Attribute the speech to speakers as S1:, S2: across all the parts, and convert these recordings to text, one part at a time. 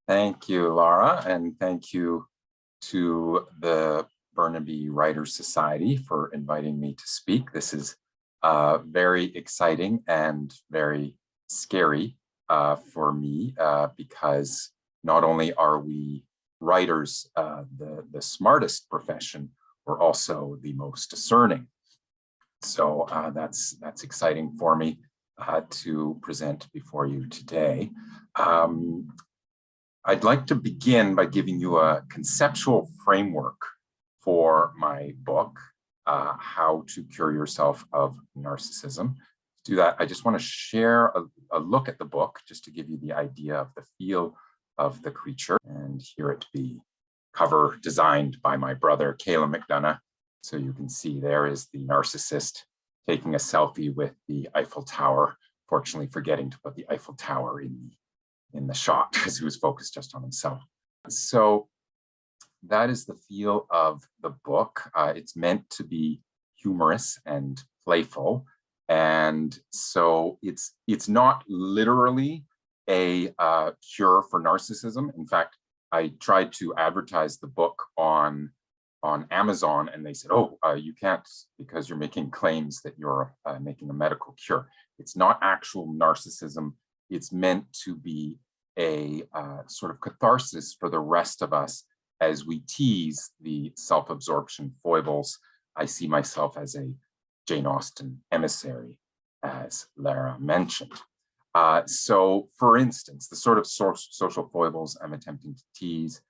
S1: Thank you, Laura, and thank you to the Burnaby Writers Society for inviting me to speak. This is very exciting and very scary for me because not only are we writers, the smartest profession, we're also the most discerning. So that's exciting for me to present before you today. I'd like to begin by giving you a conceptual framework for my book, How to Cure Yourself of Narcissism. To do that, I just want to share a look at the book just to give you the idea of the feel of the creature. And here it be cover designed by my brother, Seth McDonough. So you can see there is the narcissist taking a selfie with the Eiffel Tower, fortunately forgetting to put the Eiffel Tower in the shot because he was focused just on himself. So that is the feel of the book. It's meant to be humorous and playful. And so it's not literally a cure for narcissism. In fact, I tried to advertise the book on Amazon, and they said, oh, you can't because you're making claims that you're making a medical cure. It's not actual narcissism. It's meant to be a sort of catharsis for the rest of us as we tease the self-absorption foibles. I see myself as a Jane Austen emissary, as Lara mentioned. So, for instance, the sort of social foibles I'm attempting to tease.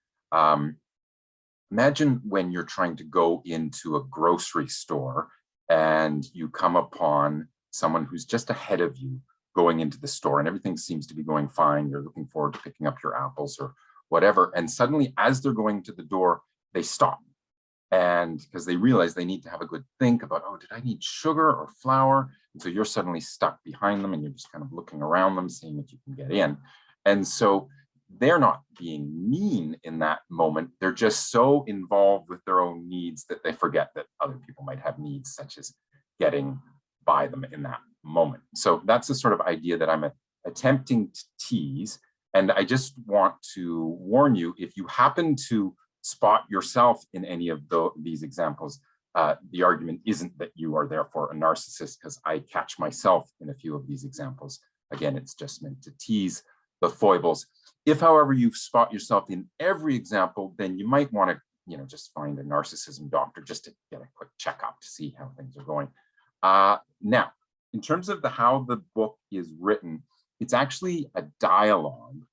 S1: Imagine when you're trying to go into a grocery store and you come upon someone who's just ahead of you going into the store and everything seems to be going fine. You're looking forward to picking up your apples or whatever. And suddenly, as they're going to the door, they stop. And because they realize they need to have a good think about, oh, did I need sugar or flour? And so you're suddenly stuck behind them and you're just kind of looking around them, seeing if you can get in. And so they're not being mean in that moment. They're just so involved with their own needs that they forget that other people might have needs, such as getting by them in that moment. So that's the sort of idea that I'm attempting to tease. And I just want to warn you, if you happen to spot yourself in any of these examples, the argument isn't that you are therefore a narcissist, because I catch myself in a few of these examples. Again, it's just meant to tease the foibles. If, however, you spot yourself in every example, then you might want to, just find a narcissism doctor just to get a quick checkup to see how things are going. Now, in terms of how the book is written, it's actually a dialogue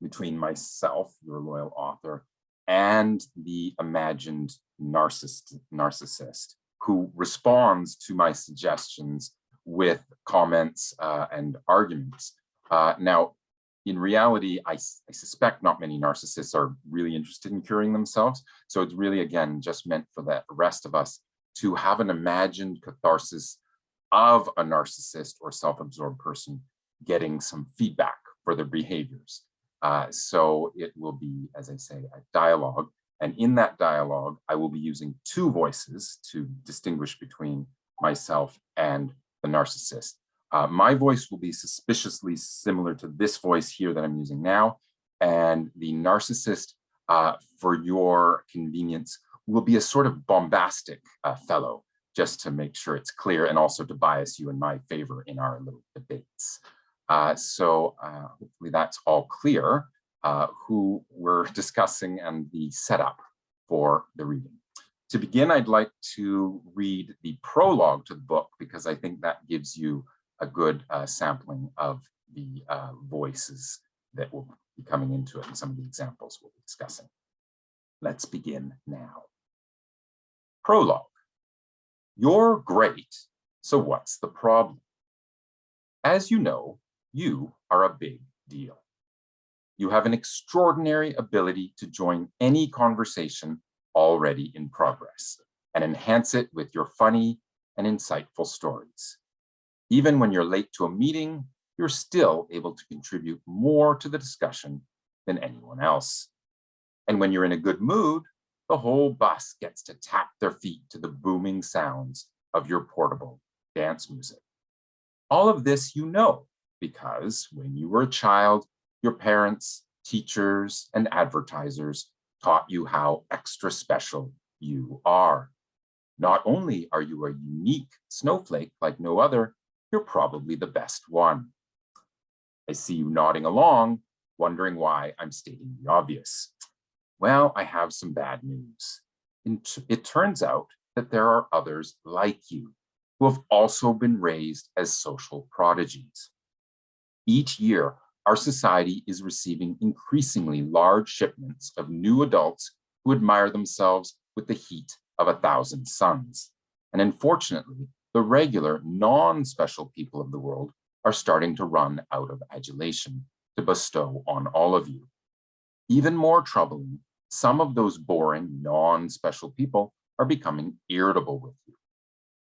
S1: between myself, your loyal author, and the imagined narcissist who responds to my suggestions with comments and arguments. Now, in reality, I suspect not many narcissists are really interested in curing themselves. So it's really, again, just meant for the rest of us to have an imagined catharsis of a narcissist or self-absorbed person getting some feedback for their behaviors. So it will be, as I say, a dialogue. And in that dialogue, I will be using two voices to distinguish between myself and the narcissist. My voice will be suspiciously similar to this voice here that I'm using now. And the narcissist, for your convenience, will be a sort of bombastic fellow, just to make sure it's clear and also to bias you in my favor in our little debates. So hopefully that's all clear, who we're discussing and the setup for the reading. To begin, I'd like to read the prologue to the book because I think that gives you a good sampling of the voices that will be coming into it and some of the examples we'll be discussing. Let's begin now. Prologue. You're great, so what's the problem? As you know, you are a big deal. You have an extraordinary ability to join any conversation already in progress and enhance it with your funny and insightful stories. Even when you're late to a meeting, you're still able to contribute more to the discussion than anyone else. And when you're in a good mood, the whole bus gets to tap their feet to the booming sounds of your portable dance music. All of this you know, because when you were a child, your parents teachers, and advertisers taught you how extra special you are. Not only are you a unique snowflake like no other, you're probably the best one. I see you nodding along, wondering why I'm stating the obvious. Well, I have some bad news. It turns out that there are others like you who have also been raised as social prodigies. Each year, our society is receiving increasingly large shipments of new adults who admire themselves with the heat of 1,000 suns. And unfortunately, the regular, non-special people of the world are starting to run out of adulation to bestow on all of you. Even more troubling, some of those boring, non-special people are becoming irritable with you.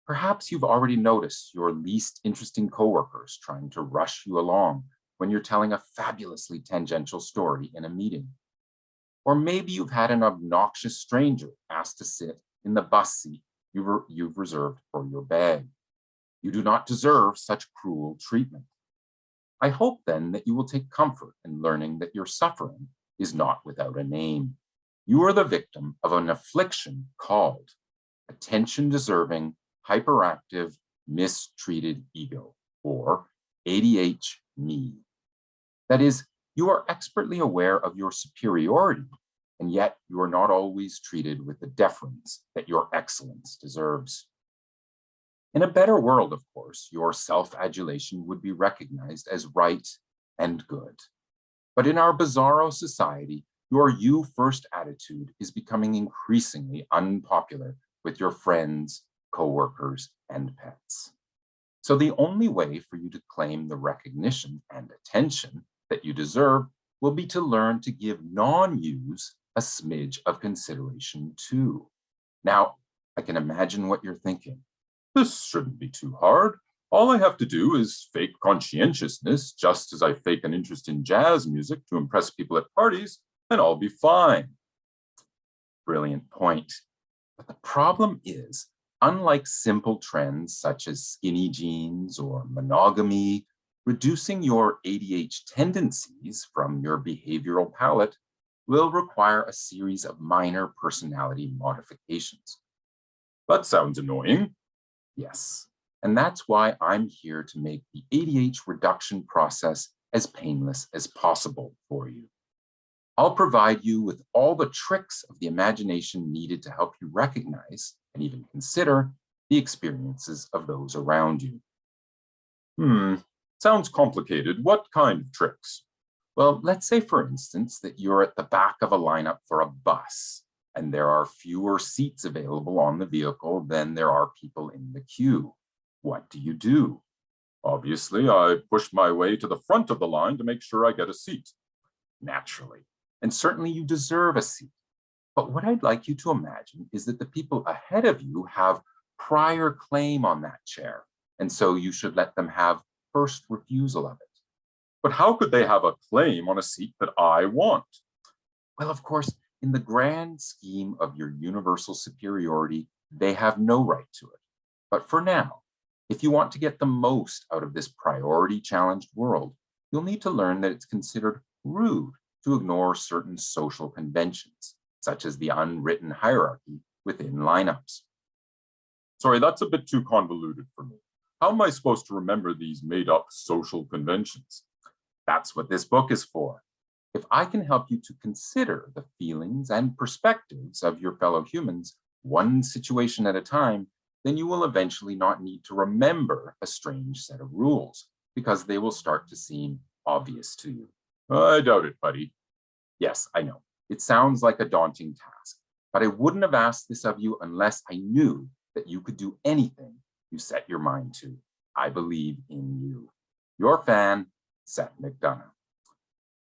S1: Perhaps you've already noticed your least interesting coworkers trying to rush you along when you're telling a fabulously tangential story in a meeting. Or maybe you've had an obnoxious stranger asked to sit in the bus seat you've reserved for your bag. You do not deserve such cruel treatment. I hope then that you will take comfort in learning that your suffering is not without a name. You are the victim of an affliction called attention-deserving, hyperactive, mistreated ego, or ADHD. That is, you are expertly aware of your superiority, and yet you are not always treated with the deference that your excellence deserves. In a better world, of course, your self-adulation would be recognized as right and good. But in our bizarro society, your you-first attitude is becoming increasingly unpopular with your friends, coworkers, and pets. So the only way for you to claim the recognition and attention that you deserve will be to learn to give non-yous a smidge of consideration too. Now, I can imagine what you're thinking. This shouldn't be too hard. All I have to do is fake conscientiousness, just as I fake an interest in jazz music to impress people at parties, and I'll be fine. Brilliant point. But the problem is, unlike simple trends such as skinny jeans or monogamy, reducing your ADHD tendencies from your behavioral palette will require a series of minor personality modifications. That sounds annoying. Yes, and that's why I'm here to make the ADHD reduction process as painless as possible for you. I'll provide you with all the tricks of the imagination needed to help you recognize and even consider the experiences of those around you. Sounds complicated. What kind of tricks? Well, let's say, for instance, that you're at the back of a lineup for a bus, and there are fewer seats available on the vehicle than there are people in the queue. What do? Obviously, I push my way to the front of the line to make sure I get a seat. Naturally. And certainly you deserve a seat. But what I'd like you to imagine is that the people ahead of you have prior claim on that chair, and so you should let them have first refusal of it. But how could they have a claim on a seat that I want? Well, of course, in the grand scheme of your universal superiority, they have no right to it. But for now, if you want to get the most out of this priority-challenged world, you'll need to learn that it's considered rude to ignore certain social conventions, such as the unwritten hierarchy within lineups. Sorry, that's a bit too convoluted for me. How am I supposed to remember these made-up social conventions? That's what this book is for. If I can help you to consider the feelings and perspectives of your fellow humans, one situation at a time, then you will eventually not need to remember a strange set of rules, because they will start to seem obvious to you. I doubt it, buddy. Yes, I know. It sounds like a daunting task, but I wouldn't have asked this of you unless I knew that you could do anything you set your mind to. I believe in you. Your fan, Seth McDonough.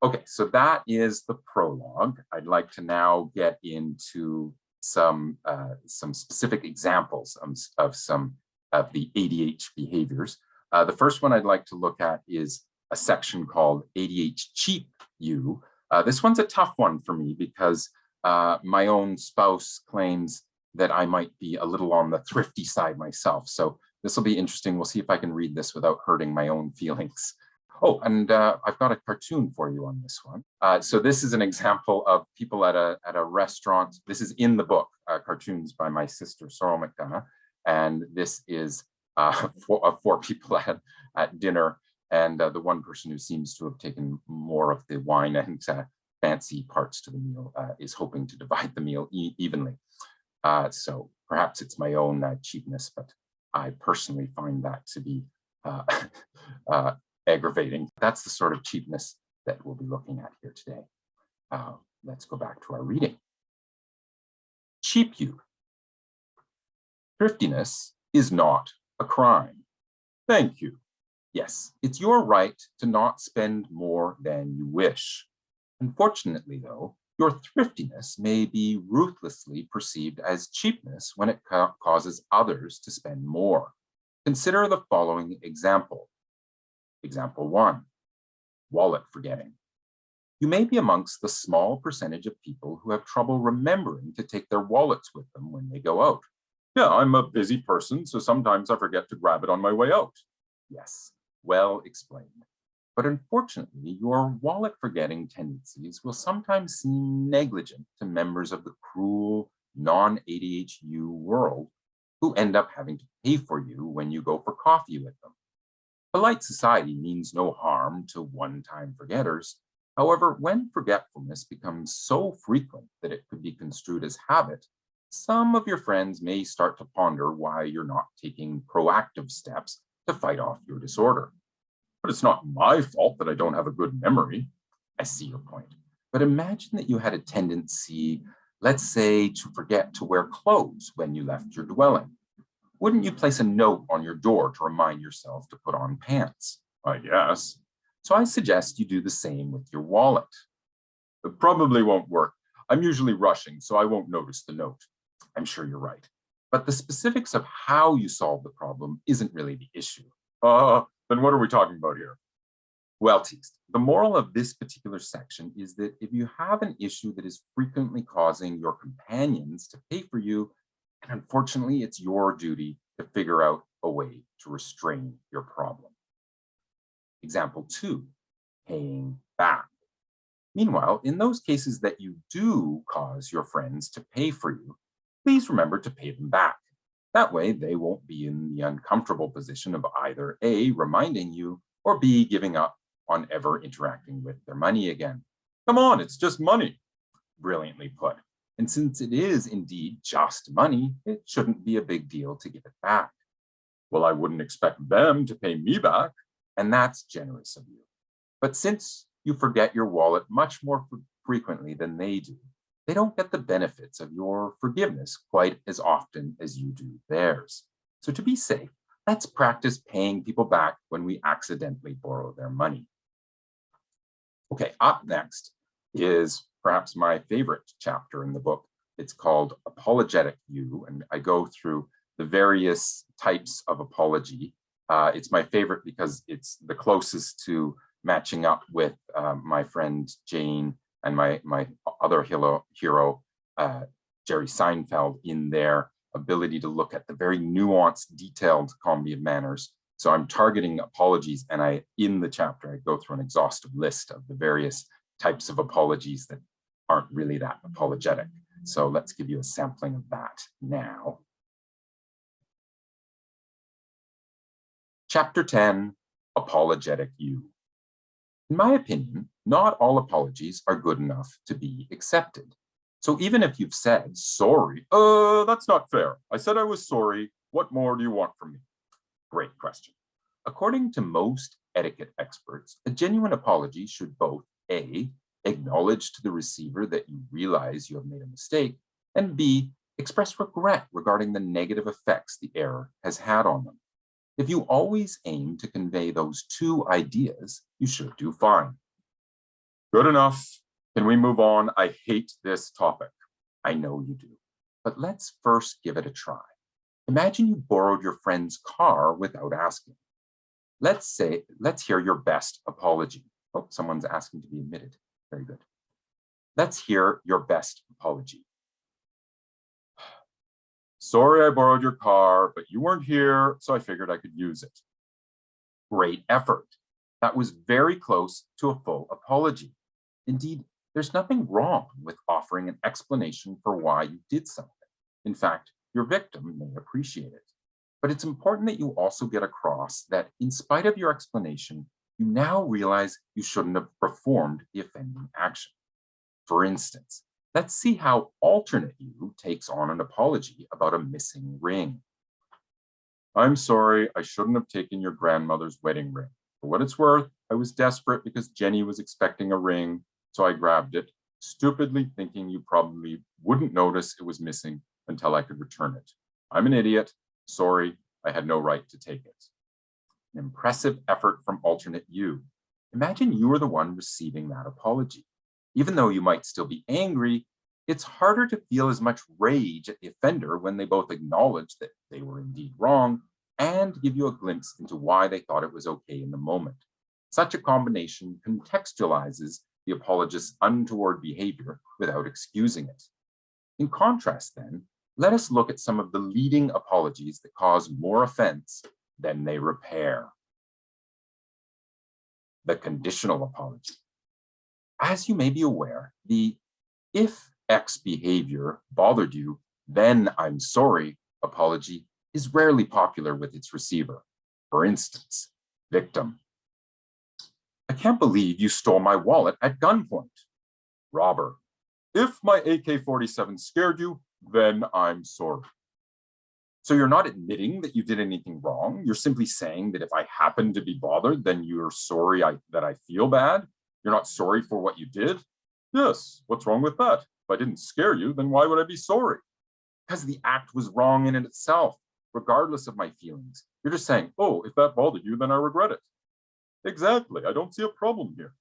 S1: Okay, so that is the prologue. I'd like to now get into some specific examples of some of the ADHD behaviors. The first one I'd like to look at is a section called ADHD cheap you. This one's a tough one for me because my own spouse claims that I might be a little on the thrifty side myself. So this will be interesting. We'll see if I can read this without hurting my own feelings. Oh, and I've got a cartoon for you on this one. So this is an example of people at a restaurant. This is in the book, cartoons by my sister, Seth McDonough. And this is four people at dinner. And the one person who seems to have taken more of the wine and fancy parts to the meal is hoping to divide the meal evenly. So perhaps it's my own cheapness, but I personally find that to be aggravating. That's the sort of cheapness that we'll be looking at here today. Let's go back to our reading. Cheap you. Thriftiness is not a crime. Thank you. Yes, it's your right to not spend more than you wish. Unfortunately, though, your thriftiness may be ruthlessly perceived as cheapness when it causes others to spend more. Consider the following example. Example 1, wallet forgetting. You may be amongst the small percentage of people who have trouble remembering to take their wallets with them when they go out. Yeah, I'm a busy person, so sometimes I forget to grab it on my way out. Yes, well explained. But unfortunately, your wallet forgetting tendencies will sometimes seem negligent to members of the cruel, non-ADHU world who end up having to pay for you when you go for coffee with them. Polite society means no harm to one-time forgetters. However, when forgetfulness becomes so frequent that it could be construed as habit, some of your friends may start to ponder why you're not taking proactive steps to fight off your disorder. But it's not my fault that I don't have a good memory. I see your point. But imagine that you had a tendency, let's say, to forget to wear clothes when you left your dwelling. Wouldn't you place a note on your door to remind yourself to put on pants? I guess. So I suggest you do the same with your wallet. It probably won't work. I'm usually rushing, so I won't notice the note. I'm sure you're right. But the specifics of how you solve the problem isn't really the issue. Then what are we talking about here? Well, teased. The moral of this particular section is that if you have an issue that is frequently causing your companions to pay for you, and unfortunately, it's your duty to figure out a way to restrain your problem. Example 2, paying back. Meanwhile, in those cases that you do cause your friends to pay for you, please remember to pay them back. That way, they won't be in the uncomfortable position of either A, reminding you, or B, giving up on ever interacting with their money again. Come on, it's just money. Brilliantly put. And since it is indeed just money, it shouldn't be a big deal to give it back. Well, I wouldn't expect them to pay me back, and that's generous of you. But since you forget your wallet much more frequently than they do, they don't get the benefits of your forgiveness quite as often as you do theirs. So to be safe, let's practice paying people back when we accidentally borrow their money. Okay, up next is perhaps my favorite chapter in the book. It's called Apologetic You, and I go through the various types of apology. It's my favorite because it's the closest to matching up with my friend Jane and my other hero, Jerry Seinfeld, in their ability to look at the very nuanced, detailed comedy of manners. So I'm targeting apologies, and in the chapter, I go through an exhaustive list of the various types of apologies that aren't really that apologetic. So let's give you a sampling of that now. Chapter 10, Apologetic You. In my opinion, not all apologies are good enough to be accepted. So even if you've said, sorry, that's not fair. I said I was sorry. What more do you want from me? Great question. According to most etiquette experts, a genuine apology should both A, acknowledge to the receiver that you realize you have made a mistake, and B, express regret regarding the negative effects the error has had on them. If you always aim to convey those two ideas, you should do fine. Good enough. Can we move on? I hate this topic. I know you do. But let's first give it a try. Imagine you borrowed your friend's car without asking. Let's hear your best apology. Oh, someone's asking to be admitted. Very good. Let's hear your best apology. Sorry I borrowed your car, but you weren't here, so I figured I could use it. Great effort. That was very close to a full apology. Indeed, there's nothing wrong with offering an explanation for why you did something. In fact, your victim may appreciate it. But it's important that you also get across that in spite of your explanation, you now realize you shouldn't have performed the offending action. For instance, let's see how alternate you takes on an apology about a missing ring. I'm sorry, I shouldn't have taken your grandmother's wedding ring. For what it's worth, I was desperate because Jenny was expecting a ring, so I grabbed it, stupidly thinking you probably wouldn't notice it was missing until I could return it. I'm an idiot. Sorry, I had no right to take it. An impressive effort from alternate you. Imagine you were the one receiving that apology. Even though you might still be angry, it's harder to feel as much rage at the offender when they both acknowledge that they were indeed wrong and give you a glimpse into why they thought it was okay in the moment. Such a combination contextualizes the apologist's untoward behavior without excusing it. In contrast, then, let us look at some of the leading apologies that cause more offense than they repair. The conditional apology. As you may be aware, the "if X behavior bothered you, then I'm sorry" apology is rarely popular with its receiver. For instance, victim. I can't believe you stole my wallet at gunpoint. Robber. If my AK-47 scared you, then I'm sorry. So you're not admitting that you did anything wrong. You're simply saying that if I happen to be bothered, then you're sorry that I feel bad. You're not sorry for what you did. Yes, what's wrong with that? If I didn't scare you, then why would I be sorry? Because the act was wrong in itself, regardless of my feelings. You're just saying, oh, if that bothered you, then I regret it. Exactly, I don't see a problem here.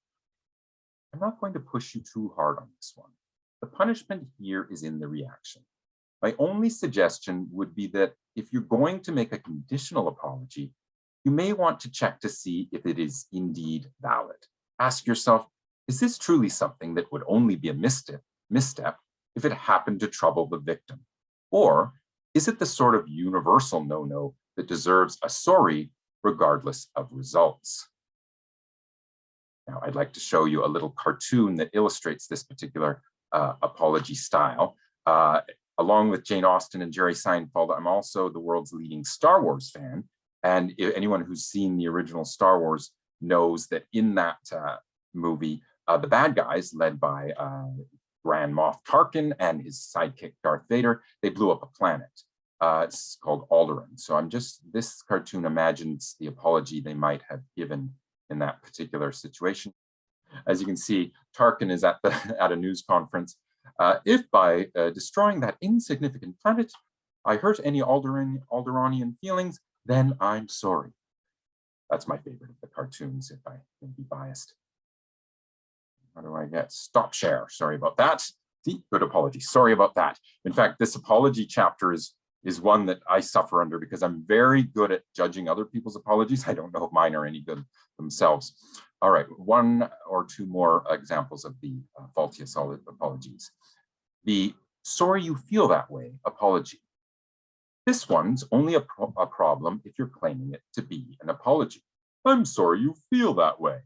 S1: I'm not going to push you too hard on this one. The punishment here is in the reaction. My only suggestion would be that if you're going to make a conditional apology, you may want to check to see if it is indeed valid. Ask yourself, is this truly something that would only be a misstep if it happened to trouble the victim? Or is it the sort of universal no-no that deserves a sorry regardless of results? Now, I'd like to show you a little cartoon that illustrates this particular apology style. Along with Jane Austen and Jerry Seinfeld, I'm also the world's leading Star Wars fan. And anyone who's seen the original Star Wars knows that in that movie, the bad guys, led by Grand Moff Tarkin and his sidekick Darth Vader, they blew up a planet. It's called Alderaan. So this cartoon imagines the apology they might have given in that particular situation. As you can see, Tarkin is at a news conference. If by destroying that insignificant planet, I hurt any Alderaanian feelings, then I'm sorry. That's my favorite of the cartoons, if I may be biased. How do I get stop share? Sorry about that. See, good apology. Sorry about that. In fact, this apology chapter is one that I suffer under because I'm very good at judging other people's apologies. I don't know if mine are any good themselves. All right, one or two more examples of the faulty apologies. The "sorry you feel that way" apology. This one's only a problem if you're claiming it to be an apology. I'm sorry you feel that way.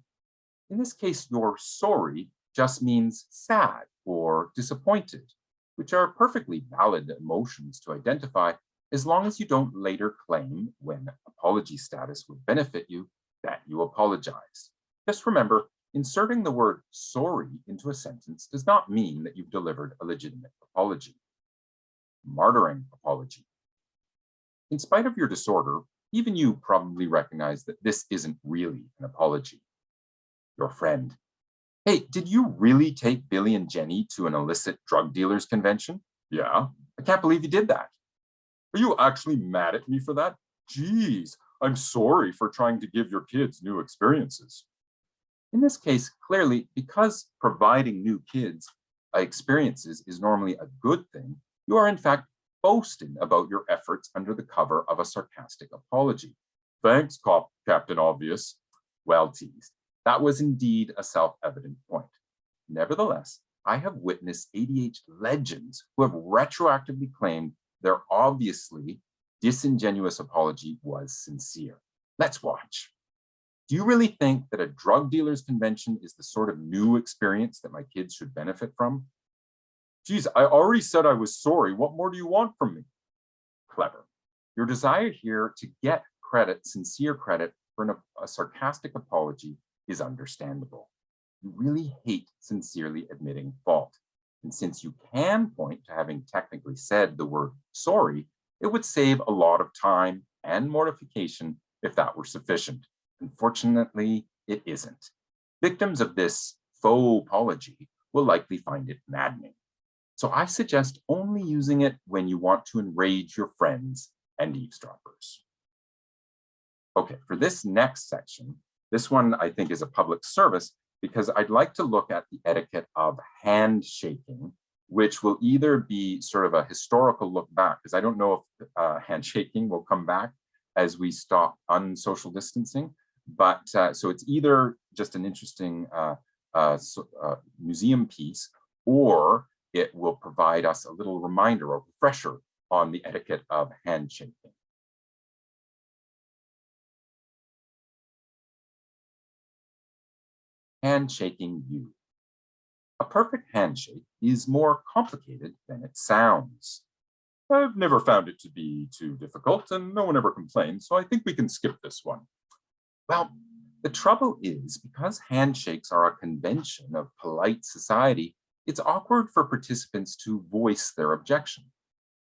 S1: In this case, your sorry just means sad or disappointed, which are perfectly valid emotions to identify as long as you don't later claim, when apology status would benefit you, that you apologized. Just remember, inserting the word sorry into a sentence does not mean that you've delivered a legitimate apology. Martyring apology. In spite of your disorder, even you probably recognize that this isn't really an apology. Your friend. Hey, did you really take Billy and Jenny to an illicit drug dealers convention? Yeah, I can't believe you did that. Are you actually mad at me for that? Geez, I'm sorry for trying to give your kids new experiences. In this case, clearly, because providing new kids experiences is normally a good thing, you are in fact boasting about your efforts under the cover of a sarcastic apology. Thanks, Captain Obvious. Well teased. That was indeed a self-evident point. Nevertheless, I have witnessed ADH legends who have retroactively claimed their obviously disingenuous apology was sincere. Let's watch. Do you really think that a drug dealer's convention is the sort of new experience that my kids should benefit from? Geez, I already said I was sorry. What more do you want from me? Clever. Your desire here to get credit, sincere credit, for a sarcastic apology is understandable. You really hate sincerely admitting fault. And since you can point to having technically said the word sorry, it would save a lot of time and mortification if that were sufficient. Unfortunately, it isn't. Victims of this faux apology will likely find it maddening. So I suggest only using it when you want to enrage your friends and eavesdroppers. Okay, for this next section, this one I think is a public service because I'd like to look at the etiquette of handshaking, which will either be sort of a historical look back, because I don't know if handshaking will come back as we stop unsocial distancing, but so it's either just an interesting museum piece, or it will provide us a little reminder or refresher on the etiquette of handshaking. Handshaking you. A perfect handshake is more complicated than it sounds. I've never found it to be too difficult, and no one ever complains, so I think we can skip this one. Well, the trouble is, because handshakes are a convention of polite society, it's awkward for participants to voice their objection.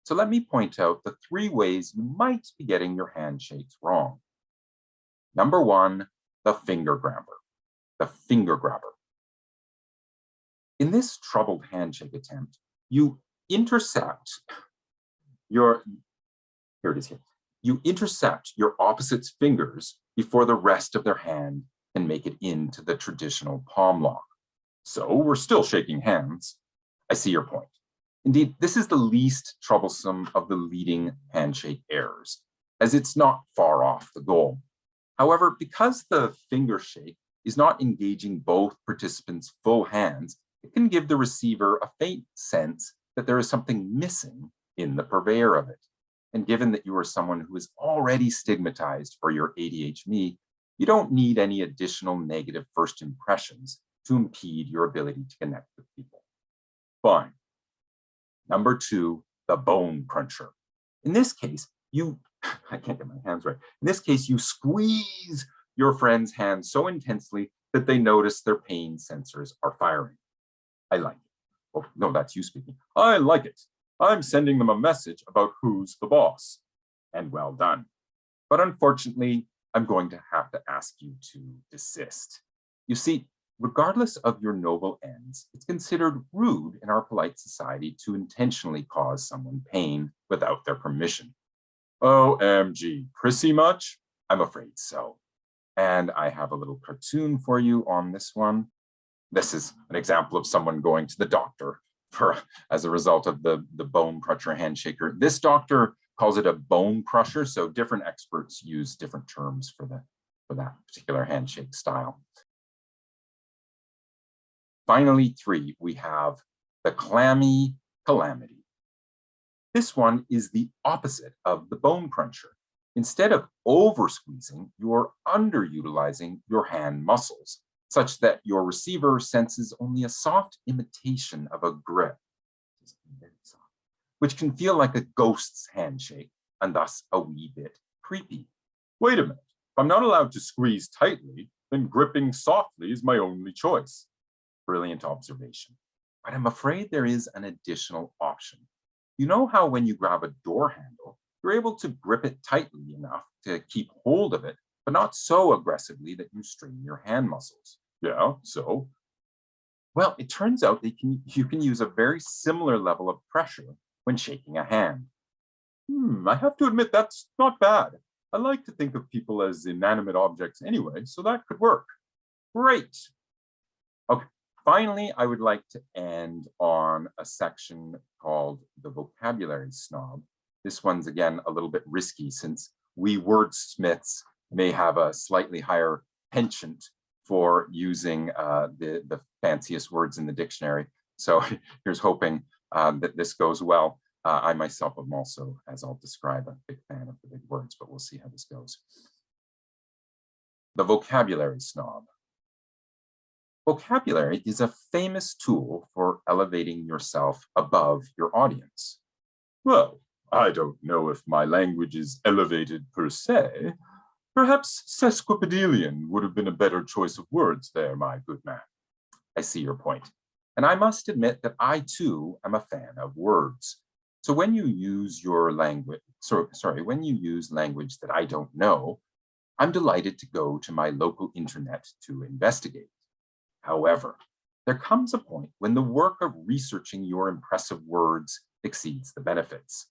S1: So let me point out the 3 ways you might be getting your handshakes wrong. Number 1, the finger grabber. The finger grabber. In this troubled handshake attempt, you intercept your, here it is here. You intercept your opposite's fingers before the rest of their hand can make it into the traditional palm lock. So we're still shaking hands. I see your point. Indeed, this is the least troublesome of the leading handshake errors, as it's not far off the goal. However, because the finger shake is not engaging both participants' full hands, it can give the receiver a faint sense that there is something missing in the purveyor of it. And given that you are someone who is already stigmatized for your ADHD, you don't need any additional negative first impressions to impede your ability to connect with people. Fine. Number 2, the bone cruncher. In this case, I can't get my hands right. In this case, you squeeze your friend's hand so intensely that they notice their pain sensors are firing. I like it. Oh, no, that's you speaking. I like it. I'm sending them a message about who's the boss. And well done. But unfortunately, I'm going to have to ask you to desist. You see, regardless of your noble ends, it's considered rude in our polite society to intentionally cause someone pain without their permission. OMG, prissy much? I'm afraid so. And I have a little cartoon for you on this one. This is an example of someone going to the doctor as a result of the bone crusher handshaker. This doctor calls it a bone crusher, so different experts use different terms for that particular handshake style. Finally, 3, we have the clammy calamity. This one is the opposite of the bone cruncher. Instead of over squeezing, you're underutilizing your hand muscles, such that your receiver senses only a soft imitation of a grip, which can feel like a ghost's handshake and thus a wee bit creepy. Wait a minute, if I'm not allowed to squeeze tightly, then gripping softly is my only choice. Brilliant observation. But I'm afraid there is an additional option. You know how when you grab a door handle, you're able to grip it tightly enough to keep hold of it, but not so aggressively that you strain your hand muscles. Yeah, so? Well, it turns out that you can use a very similar level of pressure when shaking a hand. I have to admit that's not bad. I like to think of people as inanimate objects anyway, so that could work. Great. Okay, finally, I would like to end on a section called the Vocabulary Snob. This one's, again, a little bit risky since we wordsmiths may have a slightly higher penchant for using the fanciest words in the dictionary. So here's hoping that this goes well. I myself am also, as I'll describe, a big fan of the big words, but we'll see how this goes. The Vocabulary Snob. Vocabulary is a famous tool for elevating yourself above your audience. Well, I don't know if my language is elevated per se. Perhaps sesquipedalian would have been a better choice of words there, my good man. I see your point. And I must admit that I too am a fan of words. So when you use language that I don't know, I'm delighted to go to my local internet to investigate. However, there comes a point when the work of researching your impressive words exceeds the benefits.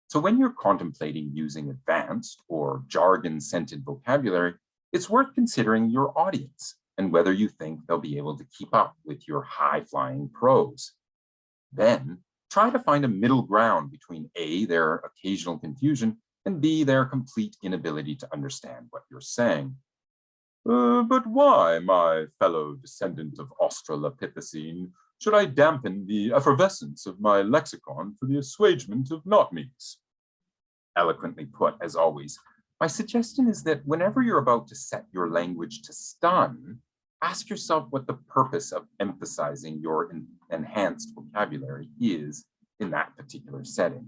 S1: So when you're contemplating using advanced or jargon-scented vocabulary, it's worth considering your audience and whether you think they'll be able to keep up with your high-flying prose. Then, try to find a middle ground between A, their occasional confusion, and B, their complete inability to understand what you're saying. But why, my fellow descendant of Australopithecine, should I dampen the effervescence of my lexicon for the assuagement of not-me's? Eloquently put, as always. My suggestion is that whenever you're about to set your language to stun, ask yourself what the purpose of emphasizing your enhanced vocabulary is in that particular setting.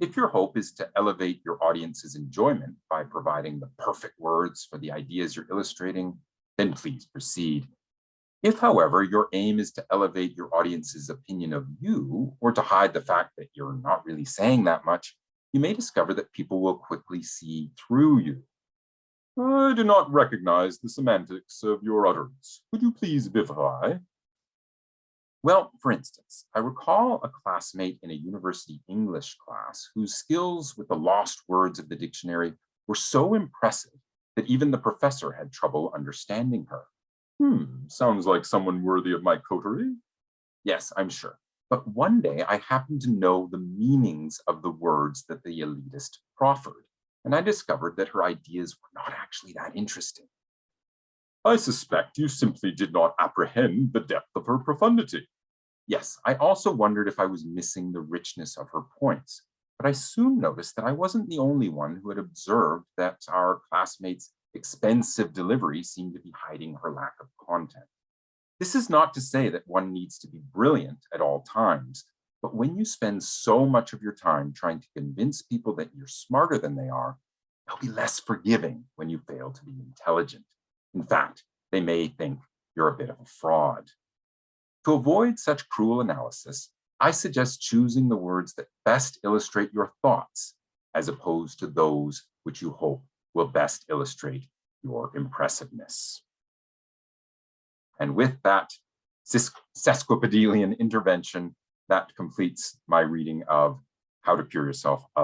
S1: If your hope is to elevate your audience's enjoyment by providing the perfect words for the ideas you're illustrating, then please proceed. If, however, your aim is to elevate your audience's opinion of you, or to hide the fact that you're not really saying that much, you may discover that people will quickly see through you. I do not recognize the semantics of your utterance. Could you please vivify? Well, for instance, I recall a classmate in a university English class whose skills with the lost words of the dictionary were so impressive that even the professor had trouble understanding her. Sounds like someone worthy of my coterie. Yes, I'm sure. But one day I happened to know the meanings of the words that the elitist proffered, and I discovered that her ideas were not actually that interesting. I suspect you simply did not apprehend the depth of her profundity. Yes, I also wondered if I was missing the richness of her points, but I soon noticed that I wasn't the only one who had observed that our classmate's expensive delivery seemed to be hiding her lack of content. This is not to say that one needs to be brilliant at all times, but when you spend so much of your time trying to convince people that you're smarter than they are, they'll be less forgiving when you fail to be intelligent. In fact, they may think you're a bit of a fraud. To avoid such cruel analysis, I suggest choosing the words that best illustrate your thoughts, as opposed to those which you hope will best illustrate your impressiveness. And with that sesquipedalian intervention, that completes my reading of How to Cure Yourself of